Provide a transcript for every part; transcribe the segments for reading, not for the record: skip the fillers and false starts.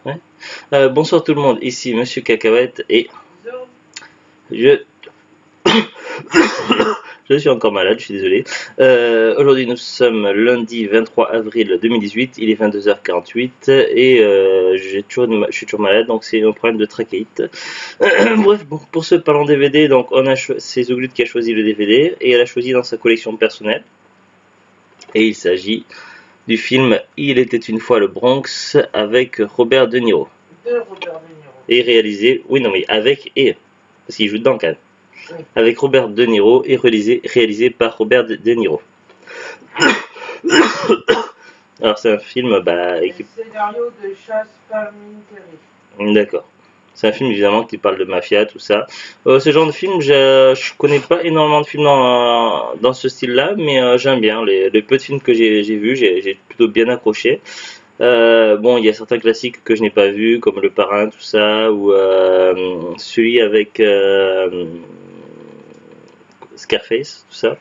Ouais. Bonsoir tout le monde, ici Monsieur Cacahuète et je, je suis encore malade, je suis désolé. Aujourd'hui nous sommes lundi 23 avril 2018, il est 22h48 et je suis toujours malade donc c'est un problème de trachéite. Bref, bon, pour ceux parlant DVD, donc c'est Zouglut qui a choisi le DVD et elle a choisi dans sa collection personnelle. Et il s'agit du film Il était une fois le Bronx avec Robert De Niro. De Robert De Niro. Et réalisé, oui non mais avec et, parce qu'il joue dedans quand même. Oui. Avec Robert De Niro et réalisé par Robert De Niro. Alors c'est un film Le scénario de Chas Palminteri. D'accord. C'est un film évidemment qui parle de mafia, tout ça. Ce genre de film, je connais pas énormément de films dans ce style-là, mais j'aime bien. Les peu de films que j'ai vus, j'ai plutôt bien accroché. Bon, il y a certains classiques que je n'ai pas vus, comme Le Parrain, tout ça, ou celui avec Scarface, tout ça.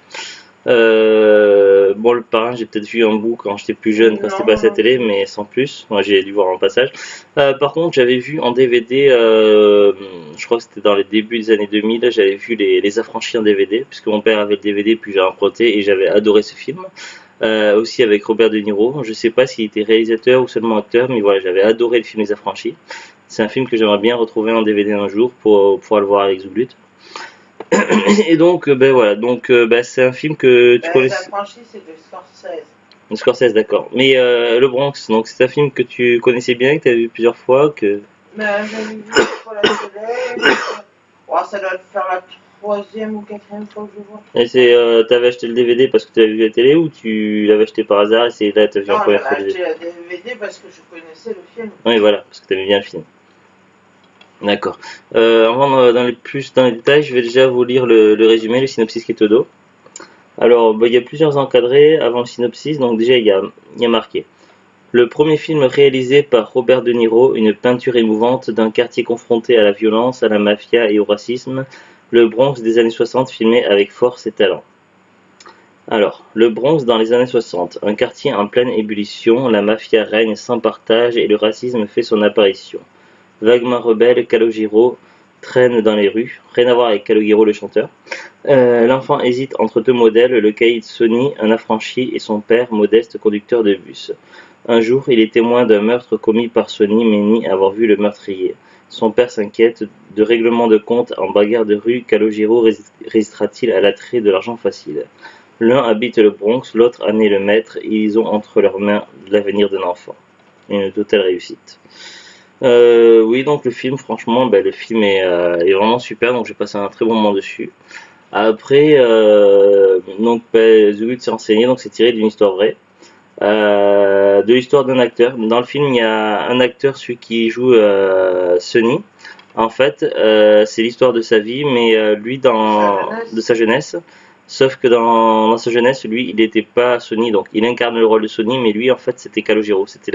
Bon, Le Parrain, j'ai peut-être vu un bout quand j'étais plus jeune, quand c'était passé à la télé, mais sans plus. Moi, j'ai dû voir en passage. Par contre, j'avais vu en DVD, je crois que c'était dans les débuts des années 2000, j'avais vu les Affranchis en DVD, puisque mon père avait le DVD, puis j'ai emprunté, et j'avais adoré ce film. Aussi avec Robert De Niro. Je sais pas s'il était réalisateur ou seulement acteur, mais voilà, j'avais adoré le film Les Affranchis. C'est un film que j'aimerais bien retrouver en DVD un jour pour pouvoir le voir avec Zouglut. Et donc, ben voilà, donc c'est un film que tu connais. Les Affranchis, c'est de Scorsese. Scorsese, d'accord. Mais le Bronx, donc c'est un film que tu connaissais bien, que tu as vu plusieurs fois, que. J'avais vu sur la télé. Oh, ça doit faire la troisième ou quatrième fois que je vois. Et t'avais acheté le DVD parce que tu l'avais vu à la télé ou tu l'avais acheté par hasard et c'est là t'as vu en première fois le DVD. Non, j'avais acheté la DVD parce que je connaissais le film. Oui, voilà, parce que t'aimais bien le film. D'accord. Avant dans les détails, je vais déjà vous lire le résumé, le synopsis qui est au dos. Alors, il y a plusieurs encadrés avant le synopsis, donc déjà il y a marqué. Le premier film réalisé par Robert De Niro, une peinture émouvante d'un quartier confronté à la violence, à la mafia et au racisme, le Bronx des années 60 filmé avec force et talent. Alors, le Bronx dans les années 60, un quartier en pleine ébullition, la mafia règne sans partage et le racisme fait son apparition. Vaguement rebelle, Calogero traîne dans les rues, rien à voir avec Calogero le chanteur. L'enfant hésite entre deux modèles, le caïd Sonny, un affranchi, et son père, modeste conducteur de bus. Un jour, il est témoin d'un meurtre commis par Sonny, mais nie avoir vu le meurtrier. Son père s'inquiète de règlement de compte en bagarre de rue. Calogero résistera-t-il à l'attrait de l'argent facile? L'un habite le Bronx, l'autre en est le maître, et ils ont entre leurs mains l'avenir d'un enfant. Une totale réussite. Oui, donc le film, franchement, le film est vraiment super, donc j'ai passé un très bon moment dessus. Après, donc Zoot s'est renseigné, donc c'est tiré d'une histoire vraie, de l'histoire d'un acteur. Dans le film, il y a un acteur, celui qui joue Sonny. En fait, c'est l'histoire de sa vie, mais lui de sa jeunesse. Sauf que dans sa jeunesse, lui, il n'était pas Sonny, donc il incarne le rôle de Sonny, mais lui, en fait, c'était Calogero. C'était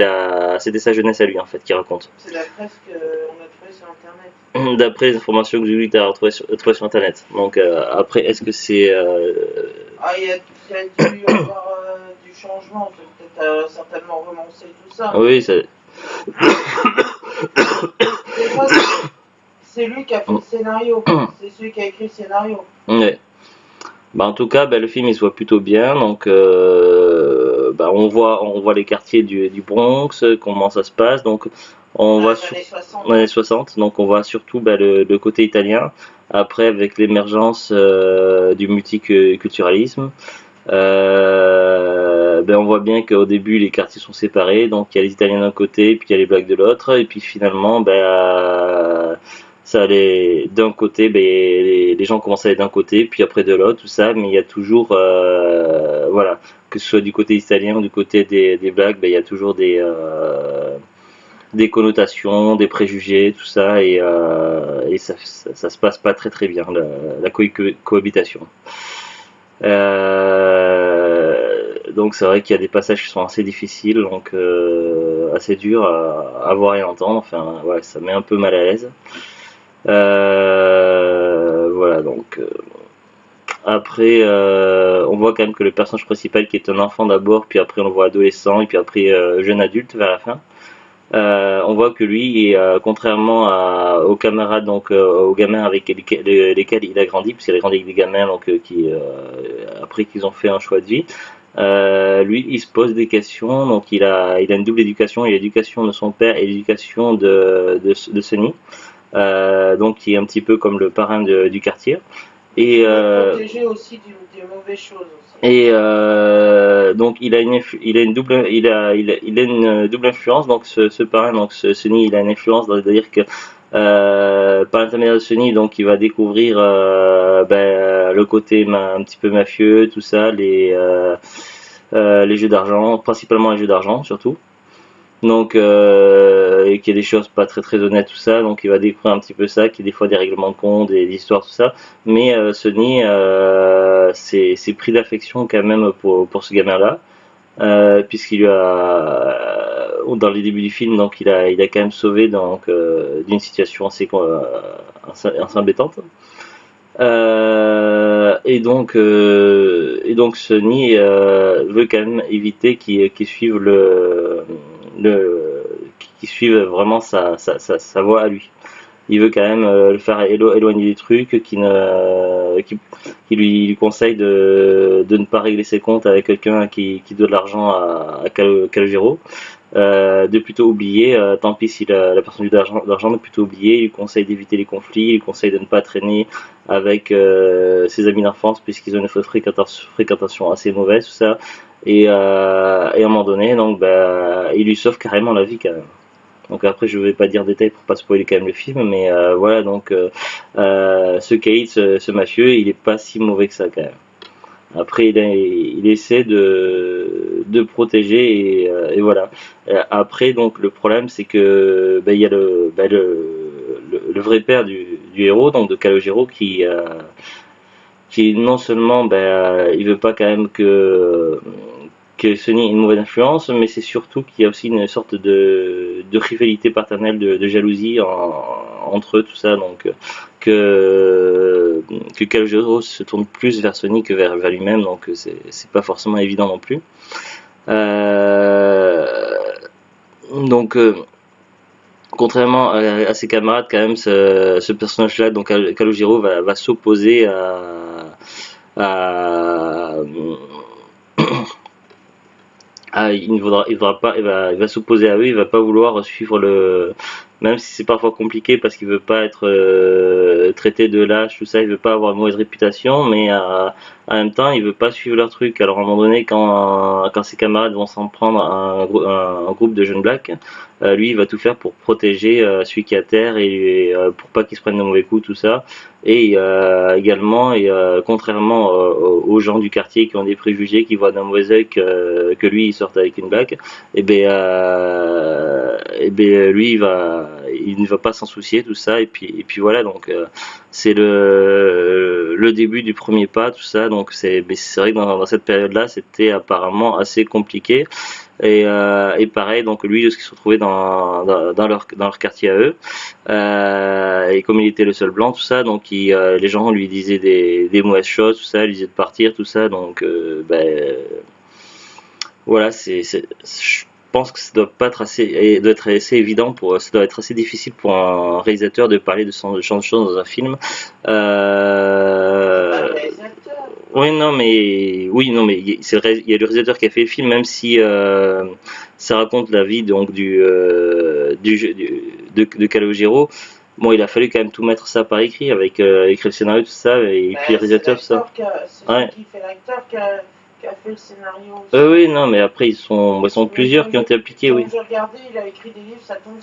sa jeunesse à lui, en fait, qui raconte. C'est d'après ce qu'on a trouvé sur Internet. D'après les informations que Julie a retrouvées sur Internet. Donc après, est-ce que c'est... il y a dû y avoir du changement, peut-être certainement remoncer tout ça. Oui, ça... C'est lui qui a fait le scénario, c'est celui qui a écrit le scénario. Ouais. En tout cas, le film il se voit plutôt bien. Donc, on voit les quartiers du Bronx, comment ça se passe. Donc, on voit dans les 60. Donc, on voit surtout le côté italien. Après, avec l'émergence du multiculturalisme, on voit bien qu'au début les quartiers sont séparés. Donc, il y a les Italiens d'un côté, puis il y a les Blacks de l'autre, et puis finalement, ça allait d'un côté, les gens commencent à aller d'un côté, puis après de l'autre, tout ça, mais il y a toujours, voilà, que ce soit du côté italien ou du côté des Blacks, il y a toujours des connotations, des préjugés, tout ça, et ça se passe pas très très bien, la cohabitation. Donc c'est vrai qu'il y a des passages qui sont assez difficiles, donc assez durs à voir et à entendre, enfin, ouais, ça met un peu mal à l'aise. Voilà, donc après on voit quand même que le personnage principal qui est un enfant d'abord, puis après on le voit adolescent et puis après jeune adulte vers la fin. On voit que lui, contrairement aux camarades, donc aux gamins avec lesquels il a grandi, puisqu'il a grandi avec des gamins donc, après qu'ils ont fait un choix de vie, lui, il se pose des questions, donc il a une double éducation, il a l'éducation de son père et l'éducation de Sonny, donc qui est un petit peu comme le parrain du quartier. Et, protéger aussi des mauvaises choses aussi. et donc il a une double il a une double influence, donc ce parrain, donc Sonny, il a une influence, c'est-à-dire que par l'intermédiaire de Sonny, donc il va découvrir le côté un petit peu mafieux, tout ça, les jeux d'argent, principalement les jeux d'argent surtout. Donc, et qu'il y a des choses pas très très honnêtes, tout ça. Donc, il va découvrir un petit peu ça, qu'il y a des fois des règlements de compte, des histoires, tout ça. Mais Sony, c'est pris d'affection quand même pour ce gamin-là, puisqu'il lui a, dans les débuts du film, donc il a quand même sauvé donc d'une situation assez embêtante. Et donc Sony veut quand même éviter qu'il suive le qui suive vraiment sa voie à lui. Il veut quand même le faire éloigner des trucs qui lui conseille de ne pas régler ses comptes avec quelqu'un qui doit de l'argent à Calogero, de plutôt oublier, tant pis si la personne lui doit d'argent, de plutôt oublier. Il lui conseille d'éviter les conflits, il lui conseille de ne pas traîner avec ses amis d'enfance puisqu'ils ont une fréquentation assez mauvaise, tout ça. Et à un moment donné, donc, il lui sauve carrément la vie quand même. Donc après, je vais pas dire détails pour pas spoiler quand même le film, mais voilà, donc ce Kate, ce mafieux, il est pas si mauvais que ça quand même. Après, il essaie de protéger et voilà. Après, donc le problème, c'est que il y a le vrai père du héros, donc de Calogero, qui non seulement il veut pas quand même que Sony ait une mauvaise influence, mais c'est surtout qu'il y a aussi une sorte de rivalité paternelle, de jalousie entre eux, tout ça, donc que Calogero se tourne plus vers Sony que vers lui-même, donc c'est pas forcément évident non plus. Donc contrairement à ses camarades, quand même, ce personnage-là, donc Calogero, va s'opposer à il va s'opposer à eux, il va pas vouloir suivre même si c'est parfois compliqué parce qu'il veut pas être traité de lâche, tout ça, il veut pas avoir une mauvaise réputation, mais en même temps, il veut pas suivre leur truc. Alors à un moment donné, quand ses camarades vont s'en prendre à un groupe de jeunes blacks, lui, il va tout faire pour protéger celui qui est à terre et pour pas qu'il se prenne de mauvais coups, tout ça. Et également, contrairement aux gens du quartier qui ont des préjugés, qui voient d'un mauvais œil que lui il sorte avec une blague, lui il ne va pas s'en soucier, tout ça. Et puis voilà, donc c'est le début du premier pas, tout ça. Donc c'est vrai que dans cette période-là, c'était apparemment assez compliqué. Et pareil, donc lui, il se retrouvait dans leur quartier à eux. Et comme il était le seul blanc, tout ça, donc les gens lui disaient des mauvaises choses, tout ça, lui disaient de partir, tout ça. Donc voilà, je pense que ça doit pas être doit être assez évident ça doit être assez difficile pour un réalisateur de parler de ce genre de choses dans un film. Oui, non, mais il y a le réalisateur qui a fait le film, même si ça raconte la vie donc de Calogero. Bon, il a fallu quand même tout mettre ça par écrit avec écrire le scénario, tout ça, et puis le réalisateur, tout ça. C'est ouais. Qui fait l'acteur qui a fait le scénario aussi. Oui, non, mais après ils sont plusieurs qui ont été appliqués, oui. J'ai regardé, il a écrit des livres, ça tombe,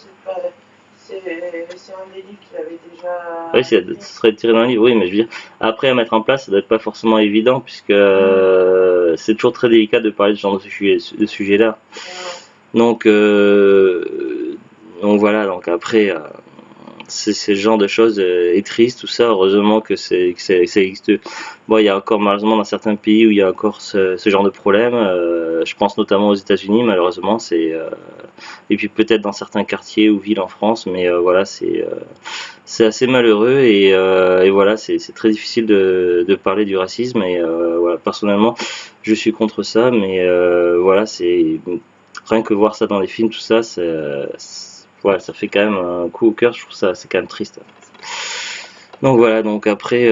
c'est un des livres qu'il avait déjà. Oui, ça serait tiré d'un livre, oui, mais je veux dire, après à mettre en place, ça doit être pas forcément évident, puisque c'est toujours très délicat de parler de ce genre de sujet-là. Donc voilà, donc après, c'est ce genre de choses est triste, tout ça. Heureusement que ça existe. Bon, il y a encore malheureusement dans certains pays où il y a encore ce genre de problème. Je pense notamment aux États-Unis, malheureusement, et puis peut-être dans certains quartiers ou villes en France, mais voilà, c'est assez malheureux et voilà, c'est très difficile de parler du racisme et voilà, personnellement, je suis contre ça, mais voilà, rien que voir ça dans les films, tout ça, voilà, ça fait quand même un coup au cœur. Je trouve ça, c'est quand même triste. Donc voilà, donc après,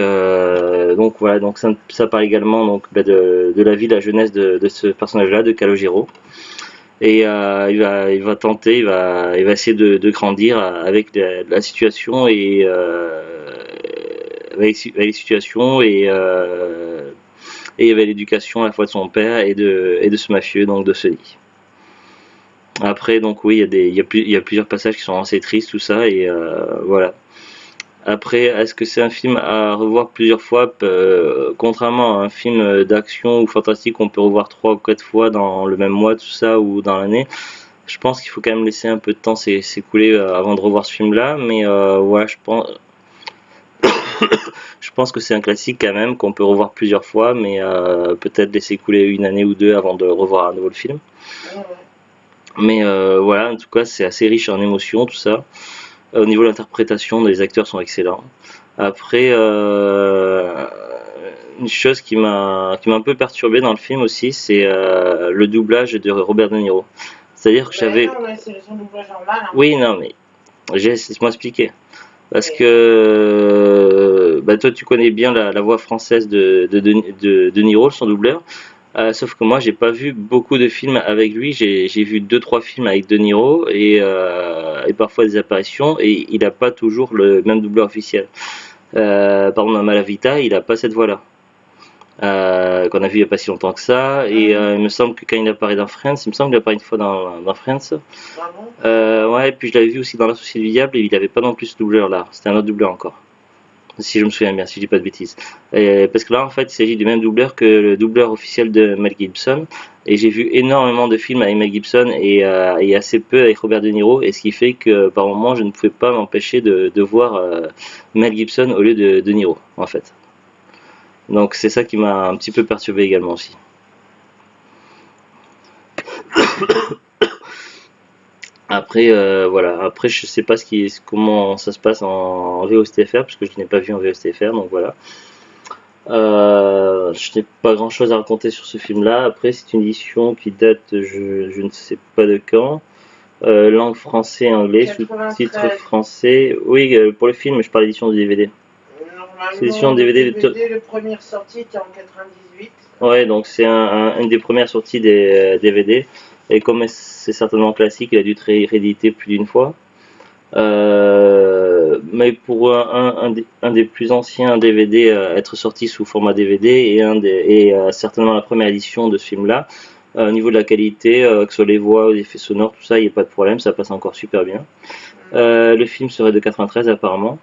donc voilà, donc ça parle également donc de la vie, de la jeunesse de ce personnage-là, de Calogero. Et il va tenter, il va essayer de grandir avec la situation et avec les situations et avec l'éducation à la fois de son père et de ce mafieux, donc de Sully. Après, donc oui, il y a plusieurs passages qui sont assez tristes, tout ça, et voilà. Après, est-ce que c'est un film à revoir plusieurs fois, contrairement à un film d'action ou fantastique qu'on peut revoir 3 ou 4 fois dans le même mois, tout ça, ou dans l'année? Je pense qu'il faut quand même laisser un peu de temps s'écouler avant de revoir ce film-là, mais voilà, je pense que c'est un classique quand même qu'on peut revoir plusieurs fois, mais peut-être laisser couler une année ou deux avant de revoir à nouveau le film. Mais voilà, en tout cas, c'est assez riche en émotions, tout ça. Au niveau de l'interprétation, les acteurs sont excellents. Après, une chose qui m'a un peu perturbé dans le film aussi, c'est le doublage de Robert De Niro. C'est-à-dire que j'avais... Non, mais c'est son doublage normal. Hein. Oui, non, mais laisse-moi expliquer. Parce que bah, toi, tu connais bien la voix française de Niro, son doubleur. Sauf que moi, j'ai pas vu beaucoup de films avec lui. J'ai vu 2-3 films avec De Niro et parfois des apparitions. Et il n'a pas toujours le même doubleur officiel. Par exemple, dans Malavita, il n'a pas cette voix-là. Qu'on a vu il n'y a pas si longtemps que ça. Et il me semble que quand il apparaît dans Friends, il me semble qu'il apparaît une fois dans Friends. Ouais, et puis je l'avais vu aussi dans L'Associé du Diable et il n'avait pas non plus ce doubleur-là. C'était un autre doubleur encore. Si je me souviens bien, si je dis pas de bêtises. Parce que là, en fait, il s'agit du même doubleur que le doubleur officiel de Mel Gibson. Et j'ai vu énormément de films avec Mel Gibson et assez peu avec Robert De Niro. Et ce qui fait que par moments, je ne pouvais pas m'empêcher de voir Mel Gibson au lieu de De Niro, en fait. Donc c'est ça qui m'a un petit peu perturbé également aussi. Après, voilà. Après, je sais pas comment ça se passe en VOSTFR, parce que je n'ai pas vu en VOSTFR, donc voilà. Je n'ai pas grand chose à raconter sur ce film-là. Après, c'est une édition qui date, je ne sais pas de quand. Langue français, anglais, sous-titres français. Oui, pour le film, je parle d'édition de DVD. C'est l'édition de DVD. Le premier sorti était en 98. Ouais, donc c'est une des premières sorties des DVD. Et comme c'est certainement classique, il a dû être réédité plus d'une fois. Mais pour un des plus anciens DVD être sorti sous format DVD et certainement la première édition de ce film-là, au niveau de la qualité, que ce soit les voix, les effets sonores, tout ça, il n'y a pas de problème, ça passe encore super bien. Le film serait de 93 apparemment.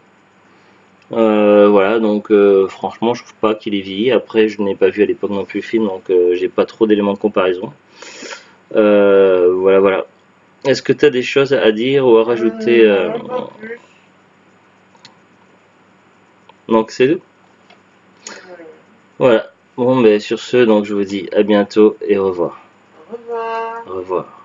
Voilà, donc franchement, je trouve pas qu'il est vieilli. Après, je n'ai pas vu à l'époque non plus le film, donc j'ai pas trop d'éléments de comparaison. Voilà. Est-ce que tu as des choses à dire ou à rajouter Pas plus. Donc c'est tout. Voilà. Bon, ben sur ce, donc je vous dis à bientôt et au revoir. Au revoir. Au revoir.